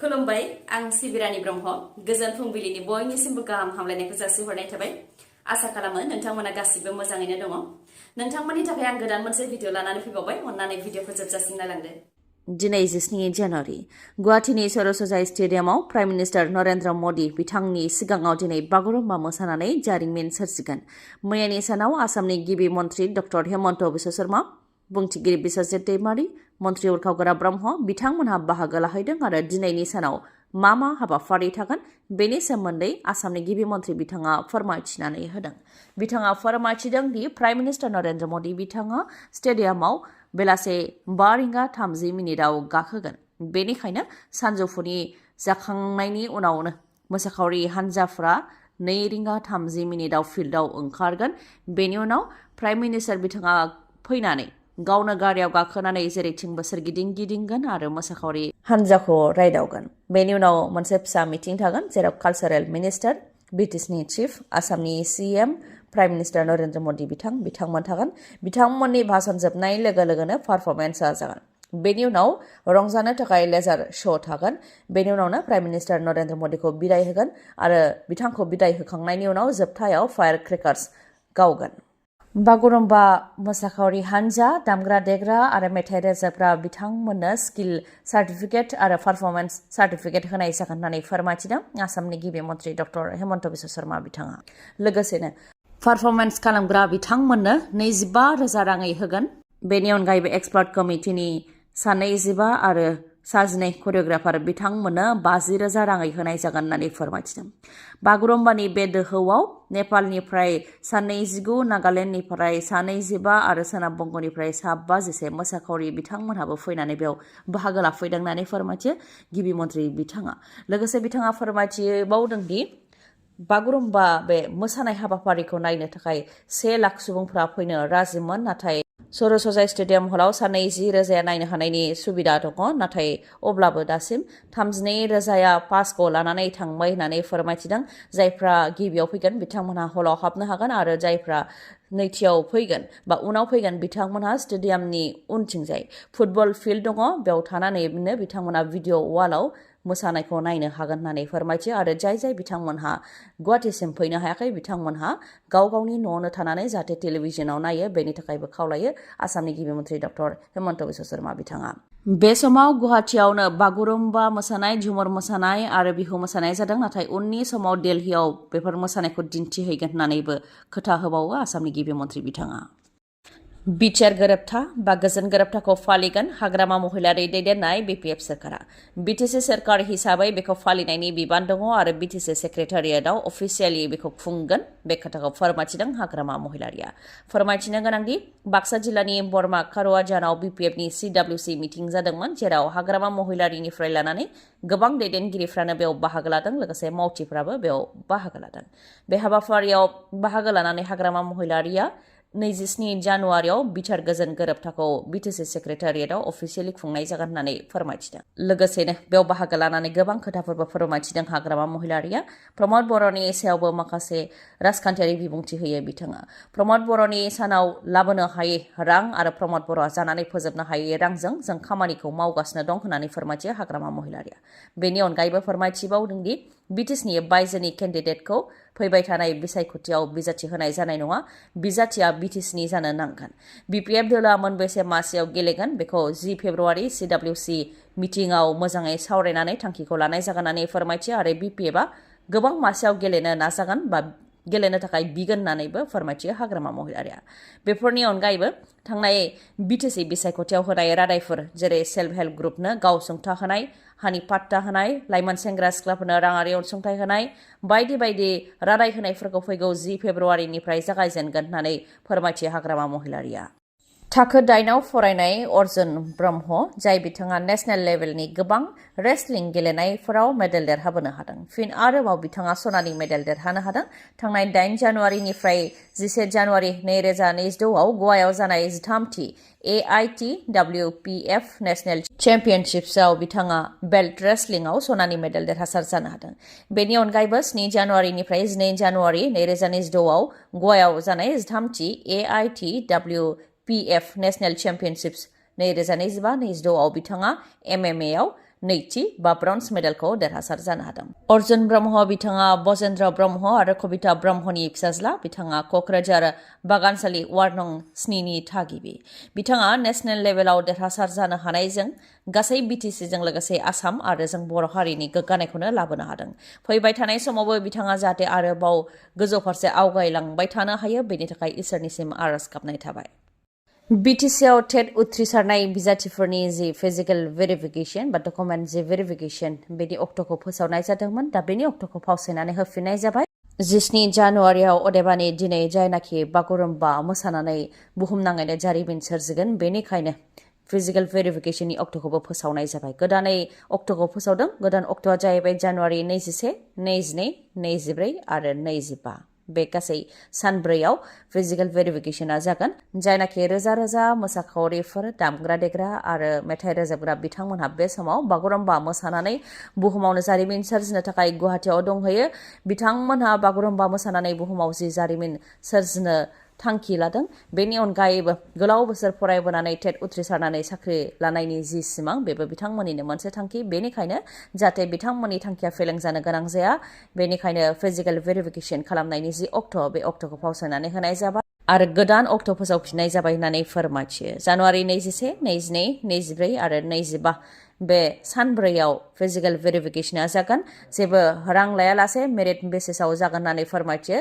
खुलुमबाय आं सिबिरानि ब्रह्म गोजोन फुंबिलिनि बयनिसिमबो गाहाम हामलायनायखौ जासिहरनाय थाबाय आसा खालामो नोंथांमोना गासिबो मोजाङैनो दङ नोंथांमोननि थाखाय आं गोदान मोनसे भिडिअ लानानै फैबावबाय अन्नानै भिडिअखौ जोबजासिम नायलांदो दिनै 17 जानुवारि गुवाहाटीनि सरसजाय स्टेडियामाव प्राइम मिनिस्टार नरेन्द्र मदि बिथांनि सिगाङाव दिनै बागुरुम्बा मोसानानै जारिमिन सोरजिगोन मैयानि सानाव आसामनि गिबि मन्त्रि डक्टर हेमन्त बिश्व शर्मा बुंथिगिरि बिश्वजित दैमारि मन्त्रि उरखावगोरा ब्रह्म बिथांमोनहा बाहागो लाहैदों आरो दिनैनि सानाव मा हाबाफारि थागोन बेनि सोमोन्दै आसामनि गिबि मन्त्रि बिथाङा फोरमायथिनानै होदों बिथाङा फोरमायथिदों दि प्राइम मिनिस्टार नरेन्द्र मदि बिथाङा स्टेडियामाव बेलासे 5:30 गाखोगोन बेनिखायनो सानजौफुनि जाखांनायनि उनावनो मोसाखावरि हान्जाफ्रा 2:30 फिल्डआव ओंखारगोन बेनि उनाव प्राइम मिनिस्टार बिथाङा फैनानै गावनो गारियाव गाखोनानै जेरैथिंबो सोरगिदिं गिदिंगोन आरो मोसाखावरि हान्जाखौ रायदावगोन बेनि उनाव मोनसे फिसा मिटिं थागोन जेराव कालचारेल मिनिस्टार BTCनि चिफ आसामनि CM prime minister Narendra Modi बिथांमोन थागोन बिथांमोननि भाषण जोबनाय लोगो लोगोनो पारफरमेन्सआ जागोन बेनि उनाव रंजानो थाखाय लेजार श' थागोन बेनि उनावनो प्राइम मिनिस्टार नरेन्द्र मदिखौ बिदाय होगोन आरो बिथांखौ बिदाय होखांनायनि उनाव जोबथायाव फायार क्रेकार्स गावगोन बागुरुम्बा मोसाखावरि हान्जा दामग्रा देग्रा आरो मेथाइ रोजाबग्रा बिथांमोननो स्किल सार्टिफिकेट आरो पारफरमेन्स सार्टिफिकेट होनाय जागोन होननानै फोरमायथिदों आसामनि गिबि मन्त्रि डक्टर हेमन्त बिश्व शर्मा बिथाङा लोगोसेनो पारफरमेन्स खालामग्रा बिथांमोननो 25,000 राङै होगोन बेनि अनगायैबो एक्सपार्ट कमिटिनि 25 आरो 12 करिय'ग्राफार बिथांमोननो 50,000 राङै होनाय जागोन होननानै फोरमायथिदों बागुरुम्बानि बे दोहौआव नेपालनिफ्राय 29 नागालेण्डनिफ्राय 25 आरो सोनाब बंगनिफ्राय 27 मोसाखावरि बिथांमोनहाबो फैनानै बेयाव बाहागो लाफैदों होननानै फोरमायथियो गिबि मन्त्रि बिथाङा लोगोसे बिथाङा फोरमायथिबावदों दि बागुरुम्बा बे मोसानाय हाबाफारिखौ नायनो थाखाय 1 लाख सुबुंफ्रा फैनो राजिमोन नाथाय सरसजाय स्टेडियाम हलाव 20,000 नायनो हानायनि सुबिदा दङ नाथाय अब्लाबो दासिम 32,000 पासखौ लानानै थांबाय होननानै फोरमायथिदों जायफ्रा गिबियाव फैगोन बिथांमोनहा हलाव हाबनो हागोन आरो जायफ्रा नैथियाव फैगोन बा उनाव फैगोन बिथांमोनहा स्टेडियामनि उनथिंजाय फुटबल फिल्ड दङ बेयाव थानानैनो बिथांमोनहा भिडिअ वालाव मोसानायखौ नायनो हागोन होननानै फोरमायथियो आरो जाय बिथांमोनहा गुवाहाटीसिम फैनो हायाखै बिथांमोनहा गावनि न'आवनो थानानै जाहाथे टेलिभिजनाव नायो बेनि थाखायबो खावलायो आसामनि गिबि मन्त्रि डक्टर हेमन्त बिश्व शर्मा बिथाङा बे समाव गुवाहाटीयावनो बागुरुम्बा मोसानाय झुमुर मोसानाय आरो बिहु मोसानाय जादों नाथाय उननि समाव दिल्लीयाव बेफोर मोसानायखौ दिन्थिहैगोन होननानैबो खोथा होबावो आसामनि गिबि मन्त्रि बिथाङा बिटिआर गोरोबथा बा गोजोन गोरोबथाखौ फालिगोन हाग्रामा महिलारि दैदेननाय BPF सोरखारा BTC सोरखार हिसाबै बेखौ फालिनायनि बिबान दङ आरो BTC सेक्रेटारियेटआव अफिसियेलि बेखौ खुंगोन बे खोथाखौ फोरमायथिदों हाग्रामा महिलारिया फोरमायथिनो गोनांदि बाक्सा जिल्लानि बरमा खारुवाजानाव BPFनि CWC मिटिं जादोंमोन जेराव हाग्रामा महिलारिनिफ्राय लानानै गोबां दैदेनगिरिफ्रानो बेयाव बाहागो लादों लोगोसे मावथिफ्राबो बेयाव बाहागो लादों बे हाबाफारियाव बाहागो लानानै हाग्रामा महिलारिया 27 जानुवारियाव बिटिआर गोजोन गोरोबथाखौ BTC सेक्रेटारियेटआव अफिसियेलि खुंनाय जागोन होननानै फोरमायथिदों लोगोसेनो बेयाव बाहागो लानानै गोबां खोथाफोरबो फोरमायथिदों हाग्रामा महिलारिया प्रमद बर'नि सायावबो माखासे राजखान्थियारि बिबुंथि होयो बिथाङा प्रमद बर'नि सानाव लाबोनो हायै रां आरो प्रमद बर'आ जानानै फोजोबनो हायै रांजों जों खामानिखौ मावगासिनो दं होननानै फोरमायथियो हाग्रामा महिलारिया बेनि अनगायैबो फोरमायथिबावदों दि BTCनि बायजोनि केन्डिडेटखौ फैबाय थानाय बिसायख'थियाव बिजाथि होनाय जानाय नङा बिजाथिया BTCनि जानो नांगोन BPF दोला मोनबेसे मासियाव गेलेगोन बेखौ 10 फेब्रुवारि CWC मिटिंआव मोजाङै सावरायनानै थांखिखौ लानाय जागोन होननानै फोरमायथियो आरो BPFआ गोबां मासियाव गेलेनो नाजागोन बा गेलेनो थाखाय बिगोन होननानैबो फोरमायथियो हाग्रामा महिलारिया बेफोरनि अनगायैबो थांनाय BTC बिसायख'थियाव होनाय रादायफोर जेरै सेल्फ हेल्प ग्रुपनो गावसुंथा होनाय हानि पाट्टा होनाय लाइमोन सेंग्रा सिख्लाफोरनो राङारि अनसुंथाइ होनाय बायदि रादाय होनायफोरखौ फैगौ 10 फेब्रुवारिनिफ्राय जागायजेनगोन होननानै फोरमायथियो हाग्रामा महिलारिया थाखो 8आव फरायनाय अर्जुन ब्रह्म जाय बिथाङा नेशनेल लेभेलनि गोबां रेसलिं गेलेनायफोराव मेडेल देरहाबोनो हादों फिन आरोबाव बिथाङा सनानि मेडेल देरहानो हादों थांनाय 8 जानुवारिनिफ्राय 11 जानुवारि 2022आव गवायाव जानाय 13थि AITWPF नेशनेल चेम्पियनशिप्सआव बिथाङा बेल्ट रेसलिंआव सनानि मेडेल देरहासार जानो हादों बेनि अनगायैबो 7 जानुवारिनिफ्राय 12 जानुवारि 2022आव गवायाव जानाय 13थि AITWPF नेशनेल चेम्पियनशिप्स 2025-26आव बिथाङा MMA आव नैथि बा ब्रन्ज मेडेलखौ देरहासार जानो हादों। अर्जुन ब्रह्म बिथाङा बजेन्द्र ब्रह्म आरो कबिता ब्रह्मनि फिसाज्ला। बिथाङा क'क्राझार बागानसालि वार्ड नं 7 नि थागिबि। बिथाङा नेशनेल लेभेलाव देरहासार जानो हानायजों गासै BTCजों लोगोसे आसाम आरो जों बर' हारिनि गोग्गानायखौनो लाबोनो हादों। फैबाय थानाय समावबो बिथाङा जाहाथे आरोबाव गोजौ फारसे आवगायलांबाय थानो हायो बेनि थाखाय इसोरनिसिम आरज गाबनाय थाबाय। BTCआव टेट उथ्रिसारनाय बिजाथिफोरनि जि फिजिकेल भेरिफिकेशन बा डकुमेन्ट जि भेरिफिकेशन बेनि अक्ट'खौ फोसावनाय जादोंमोन। दा बेनि अक्ट'खौ फावसायनानै होफिननाय जाबाय। 17 जानुवारियाव अदेबानि दिनै जायनाखि बागुरुम्बा मोसानानै बुहुमनाङैनो जारिमिन सोरजिगोन बेनिखायनो फिजिकेल भेरिफिकेशननि अक्ट'खौबो फोसावनाय जाबाय। गोदानै अक्ट'खौ फोसावदों। गोदान अक्ट'आ जाहैबाय जानुवारि 21, 22, 24 आरो 25। बे गासै सानब्रैयाव फिजिकेल भेरिफिकेशना जागोन। जायनाखि रोजा रोजा मोसाखावरिफोर दामग्रा देग्रा आरो मेथाइ रोजाबग्रा बिथांमोनहा बे समाव बागुरुम्बा मोसानानै बुहुमावनो जारिमिन सोरजिनो थाखाय गुवाहाटीआव दंहैयो। बिथांमोनहा बागुरुम्बा मोसानानै बुहुमाव जि जारिमिन सोरजिनो थांखि लादों बेनि अनगायैबो गोलाव बोसोर फरायबोनानै टेट उथ्रिसारनानै साख्रि लानायनि जि सिमां बेबो बिथांमोननिनो मोनसे थांखि। बेनिखायनो जाहाथे बिथांमोननि थांखिया फेलें जानो गोनां जाया बेनिखायनो फिजिकेल भेरिफिकेशन खालामनायनि जि अक्ट' बे अक्ट'खौ फावसायनानै होनाय जाबाय आरो गोदान अक्ट' फोसावफिननाय जाबाय होननानै फोरमायथियो। जानुवारि 21, 22, 24 आरो 25 बे सानब्रैयाव फिजिकेल भेरिफिकेशना जागोन। जेबो रां लायालासे मेरिट बेसिसआव जागोन होननानै फोरमायथियो।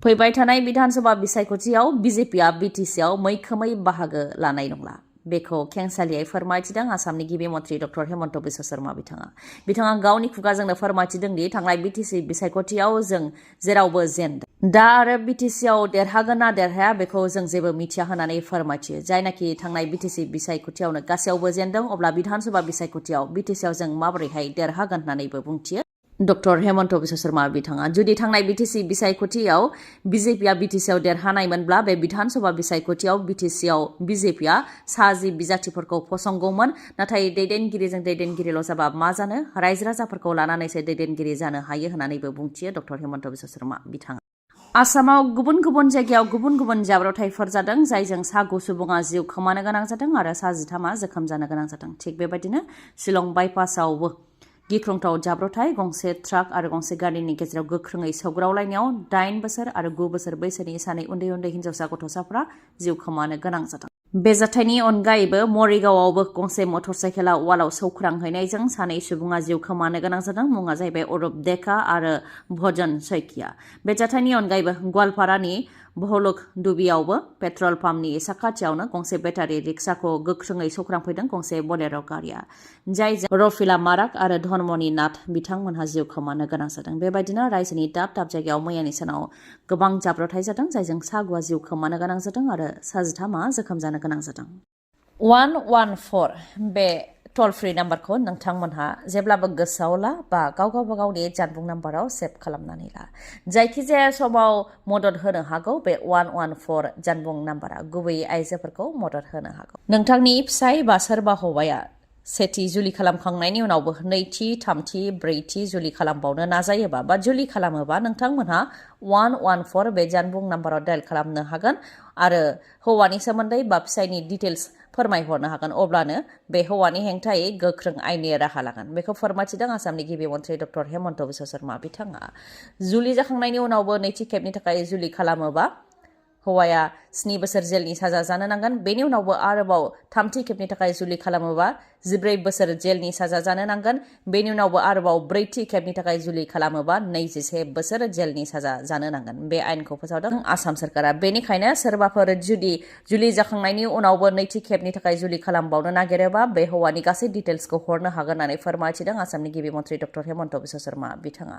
फैबाय थानाय बिधानसभा बिसायख'थियाव BJPआ BTCआव मैखोमै बाहागो लानाय नंला। बेखौ खेंसालियायै फोरमायथिदों आसामनि गिबि मन्थ्रि डक्टर हेमन्त बिश्व शर्मा बिथाङा गावनि खुगाजोंनो फोरमायथिदों दि थांनाय BTC बिसायख'थियाव जों जेरावबो जेनदों। दा आरो BTCआव देरहागोन ना देरहाया बेखौ जों जेबो मिथिया होननानै फोरमायथियो। जायनाखि थांनाय BTC बिसायख'थियावनो गासैयावबो जेनदों अब्ला बिधानसभा बिसायख'थियाव BTCआव जों माबोरैहाय देरहागोन होननानैबो बुंथियो डक्टर हेमन्त बिश्व शर्मा बिथाङा। जुदि थांनाय BTC बिसायख'थियाव BJPआ BTCआव देरहानायमोनब्ला बे बिधानसभा बिसायख'थियाव BTCआव BJPआ सा 10 बिजाथिफोरखौ फसंगौमोन। नाथाय दैदेनगिरिजों दैदेनगिरिल' जाबा मा जानो, रायजो राजाफोरखौ लानानैसो दैदेनगिरि जानो हायो होननानैबो बुंथियो डक्टर हेमन्त बिश्व शर्मा बिथाङा। आसामाव गुबुन गुबुन जायगायाव गुबुन गुबुन जाब्रबथायफोर जादों जायजों सा 9 सुबुङा जिउ खोमानो गोनां जादों आरो सा 13 जोखोम जानो गोनां जादों। थिग बेबायदिनो शिलं बाइपासआवबो गिख्रंथाव जाब्रबथाय गंसे ट्राक आरो गंसे गारिनि गेजेराव गोख्रोङै सौग्रावलायनायाव 8 बोसोर आरो 9 बोसोर बैसोनि सानै उन्दै उन्दै हिन्जावसा गथ'साफोरा जिउ खोमानो गोनां जादों। बे जाथायनि अनगायैबो मरिगावआवबो गंसे मटर साइकेला वालाव सौख्रांहैनायजों सानै सुबुङा जिउ खोमानो गोनां जादों। मुङा जाहैबाय अरुप डेका आरो भजन सैकिया। बे जाथायनि अनगायैबो गवालपारानि भलुक दुबियावबो पेट्रल पाम्पनि साखाथियावनो गंसे बेटारि रिक्साखौ गोख्रोङै सौख्रांफैदों गंसे बलेर' गारिया। जायजों रफिला माराक आरो धर्मनि नाथ बिथांमोनहा जिउ खोमानो गोनां जादों। बेबायदिनो रायजोनि दाब दाब जायगायाव मैयानि सानाव गोबां जाब्रबथाय जादों जायजों सा 9 जिउ खोमानो गोनां जादों आरो सा 13 जोखोम जानो गोनां जादों। 114 बे टल फ्रि नाम्बारखौ नोंथांमोनहा जेब्लाबो गोसोआव ला बा गावबा गावनि जानबुं नाम्बाराव सेभ खालामनानै ला। जायखिजाया समाव मदद होनो हागौ बे 114 जानबुं नाम्बारा गुबैयै आइजोफोरखौ मदद होनो हागौ। नोंथांनि फिसाय बा सोरबा हौवाया सेथि जुलि खालामखांनायनि उनावबो नैथि, थामथि, ब्रैथि जुलि खालामबावनो नाजायोबा बा जुलि खालामोबा नोंथांमोनहा 114 बे जानबुं नाम्बाराव डायल खालामनो हागोन आरो हौवानि सोमोन्दै बा फिसायनि डिटेल्स फोरमायहरनो हागोन। अब्लानो बे हौवानि हेंथायै गोख्रों आयेननि राहा लागोन। बेखौ फोरमायथिदों आसामनि गिबि मन्थ्रि डक्टर हेमन्त बिश्व शर्मा बिथाङा। जुलि जाखांनायनि उनावबो नैथि खेबनि थाखाय जुलि खालामोबा हौवाया 7 बोसोर जेलनि साजा जानो नांगोन। बेनि उनावबो आरोबाव थामथि खेबनि थाखाय जुलि खालामोबा 14 बोसोर जेलनि साजा जानो नांगोन। बेनि उनावबो आरोबाव ब्रैथि खेबनि थाखाय जुलि खालामोबा 21 बोसोर जेलनि साजा जानो नांगोन। बे आयेनखौ फोसावदों आसाम सरकारा। बेनिखायनो सोरबाफोर जुलि जाखांनायनि उनावबो नैथि खेबनि थाखाय जुलि खालामबावनो नागिरोबा बे हौवानि गासै डिटेल्सखौ हरनो हागोन होननानै फोरमायथिदों आसामनि गिबि मन्थ्रि डक्टर हेमन्त बिश्व शर्मा बिथाङा।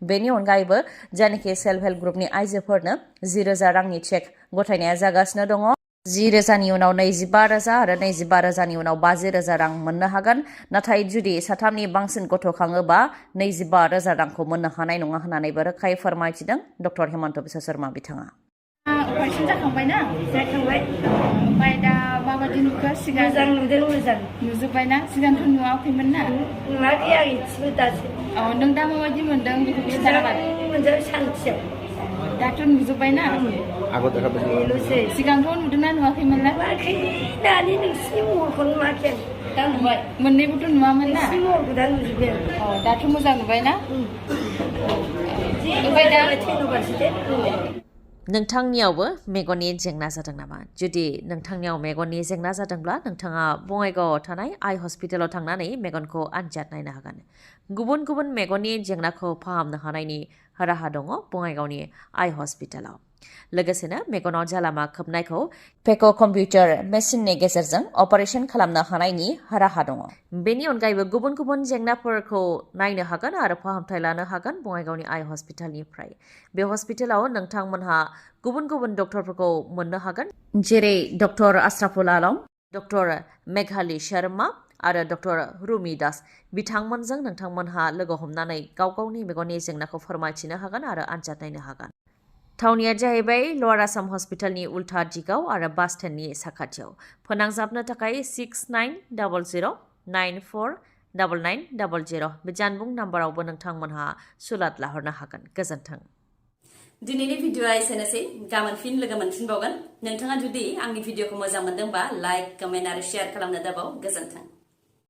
बेनि अनगायैबो जायनाखि सेल्फ हेल्प ग्रुपनि आइजोफोरनो 10,000 रांनि चेक गथायनाया जागासिनो दङ। 10,000नि उनाव 25,000 आरो 25,000नि उनाव 50,000 रां मोननो हागोन। नाथाय जुदि साथामनि बांसिन गथ' खाङोबा 25,000 रांखौ मोननो हानाय नङा होननानैबो रोखायै फोरमायथिदों डक्टर हेमन्त बिश्व शर्मा बिथाङा। अपारेसन जाखांबायना? जाखांबाय। ओमफ्राय दा माबायदि नुखो? सिगां मोजां नुदों, मोजां नुजोब्बायना? सिगांथ' नुवाखैमोन ना? नुवाखै आं इसेबो दासो। नों दा माबायदि मोनदों बेखौ खिन्थाना मोनदों सानसेयाव। दाथ' नुजोब्बायना? बेल'सै। सिगांथ' नुदोंना नुवाखैमोन ना? नुवाखै। दानि नोंसिनि महरखौ नुवाखै आं। दा नुबाय मोननैबोथ' नुवामोन ना महरखौ दा नुजोबबाय दाथ' मोजां नुबाय ना ओमफ्राय दा नोंथांनियावबो मेगननि जेंना जादों नामा? जुदि नोंथांनियाव मेगननि जेंना जादोंब्ला नोंथाङा बङाइगावआव थानाय आइ हस्पिटालाव थांनानै मेगनखौ आनजाद नायनो हागोन। गुबुन गुबुन मेगननि जेंनाखौ फाहामनो हानायनि राहा दङ बङाइगावनि आइ हस्पिटालाव। लोगोसेनो मेगनाव जालामा खोबनायखौ फेक' कम्पिउटार मेसिननि गेजेरजों अपारेशन खालामनो हानायनि राहा दङ। बेनि अनगायैबो गुबुन गुबुन जेंनाफोरखौ नायनो हागोन आरो फाहामथाय लानो हागोन बङाइगावनि आइ हस्पिटालनिफ्राय। बे हस्पिटालाव नोंथांमोनहा गुबुन गुबुन डक्टरफोरखौ मोननो हागोन, जेरै डक्टर आशराफुल आलम, डक्टर मेघाली शर्मा आरो डक्टर रुमि दास। बिथांमोनजों नोंथांमोनहा लोगो हमनानै गाव गावनि मेगननि जेंनाखौ फोरमायथिनो हागोन आरो आनजाद नायनो हागोन। थावनिया जाहैबाय लवार आसाम हस्पिटालनि उल्था दिगाव आरो बास स्टेन्डनि साखाथियाव। फोनांजाबनो थाखाय 6900949900 बे जानबुं नाम्बारावबो नोंथांमोनहा सुलाद लाहरनो हागोन। गोजोन्थों। दिनैनि भिडिअआ एसेनोसै, गाबोन फिन लोगो मोनफिनबावगोन। नोंथाङा जुदि आंनि भिडिअखौ मोजां मोनदोंबा लाइक, कमेन्ट आरो शेयार खालामनो दाबाव। गोजोन्थों।